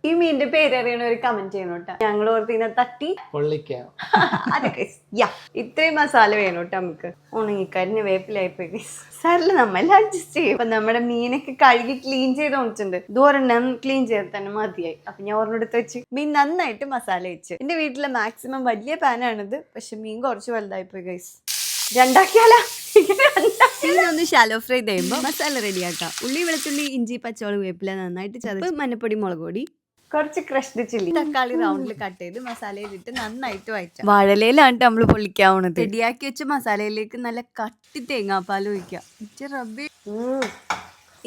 ഈ മീനിന്റെ പേര് അറിയണ ഒരു കമന്റ് ചെയ്യണം കേട്ടോ. ഞങ്ങൾ ഓർത്തിനെ തട്ടി പൊള്ളിക്കാം. അതൊക്കെ ഇത്രയും മസാല വേണം കേട്ടോ നമുക്ക്. ഉണങ്ങിക്കരിഞ്ഞ് വേപ്പിലായിപ്പോയി സാറില് നമ്മളെല്ലാം അഡ്ജസ്റ്റ് ചെയ്യും. അപ്പൊ നമ്മുടെ മീനൊക്കെ കഴുകി ക്ലീൻ ചെയ്ത് വന്നിട്ടുണ്ട്. ഇതൊരെണ്ണം ക്ലീൻ ചെയ്ത് തന്നെ മതിയായി. അപ്പൊ ഞാൻ ഒരെണ്ണെടുത്ത് വെച്ച് മീൻ നന്നായിട്ട് മസാല വെച്ച്. എന്റെ വീട്ടിലെ മാക്സിമം വലിയ പാനാണിത്. പക്ഷെ മീൻ കുറച്ച് വലുതായിപ്പോയി ഗൈസ്. രണ്ടാക്കിയാലാ ഒന്ന് ഷാലോ ഫ്രൈ ചെയ്യുമ്പോൾ മസാല റെഡി ആക്കാം. ഉള്ളി, വെളുത്തുള്ളി, ഇഞ്ചി, പച്ചമുളക്, വേപ്പില നന്നായിട്ട് ചതച്ച്, മഞ്ഞപ്പൊടി, മുളക് പൊടി, കുറച്ച് ക്രഷ്ഡ് ചില്ലി, തക്കാളി റൗണ്ടിൽ കട്ട് ചെയ്ത് മസാലയിലിട്ട് നന്നായിട്ട് വഴറ്റാം. വാഴയിലാണ് നമ്മൾ പൊള്ളിക്കാവുന്നത്. റെഡിയാക്കി വെച്ച മസാലയിലേക്ക് നല്ല കട്ടി തേങ്ങാപ്പാൽ ഒഴിക്കാം.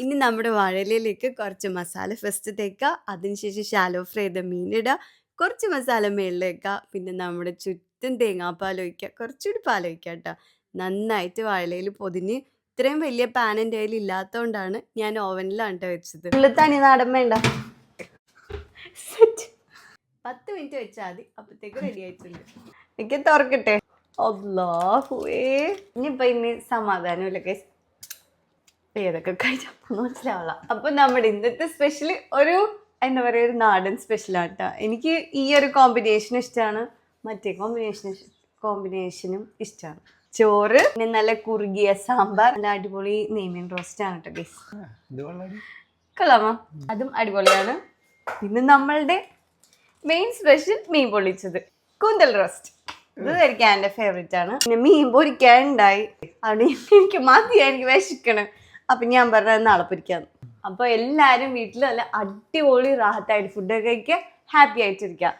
ഇനി നമ്മുടെ വാഴയിലേക്ക് കുറച്ച് മസാല ഫസ്റ്റ് തേക്കുക. അതിനുശേഷം ഷാലോ ഫ്രൈ ചെയ്ത മീനിടുക. കുറച്ച് മസാല മേളിലേക്കുക. പിന്നെ നമ്മുടെ ചുറ്റും തേങ്ങാപ്പാൽ ഒഴിക്കുക. കുറച്ചുകൂടി പാൽ ഒഴിക്കുക കേട്ടോ. നന്നായിട്ട് വാഴയിലയിൽ പൊതിഞ്ഞ്. ഇത്രയും വലിയ പാൻ എൻ്റെ കയ്യിൽ ഇല്ലാത്തതുകൊണ്ടാണ് ഞാൻ ഓവനിലാണ് വെച്ചത്. തനി നാടൻ വേണ്ട. 10 മിനിറ്റ് വെച്ചാൽ മതി. അപ്പത്തേക്ക് റെഡി ആയിട്ടുണ്ട്. എനിക്ക് തുറക്കട്ടെ. അല്ലാഹുവേ, ഇനി സമാധാനമില്ല ഗൈസ്. ഏതൊക്കെ കഴിച്ചാൽ മനസ്സിലാവില്ല. അപ്പൊ നമ്മുടെ ഇന്നത്തെ സ്പെഷ്യൽ ഒരു എന്താ പറയുക, ഒരു നാടൻ സ്പെഷ്യലാണ് കേട്ടോ. എനിക്ക് ഈ ഒരു കോമ്പിനേഷൻ ഇഷ്ടമാണ്. മറ്റേ കോമ്പിനേഷനും ഇഷ്ടമാണ്. ചോറ്, പിന്നെ നല്ല കുറുകിയ സാമ്പാർ, നല്ല അടിപൊളി നെയ്മീൻ റോസ്റ്റ് ആണ് കേട്ടോ ഗൈസ്. കൊള്ളാമോ? അതും അടിപൊളിയാണ്. പിന്നെ നമ്മളുടെ മെയിൻ സ്പെഷ്യൽ മീൻ പൊള്ളിച്ചത്, കൂന്തൽ റോസ്റ്റ്. ഇത് കഴിക്കാൻ എൻ്റെ ഫേവറേറ്റ് ആണ്. പിന്നെ മീൻ പൊരിക്കാനുണ്ടായി. അവിടെ എനിക്ക് മതിയായി, എനിക്ക് വിശക്കണം. അപ്പൊ ഞാൻ പറഞ്ഞത് നാളെ പൊരിക്കാന്ന്. അപ്പൊ എല്ലാരും വീട്ടിൽ നല്ല അടിപൊളി റാഹത്തായിട്ട് ഫുഡൊക്കെ കഴിക്കുക, ഹാപ്പി ആയിട്ടിരിക്കുക.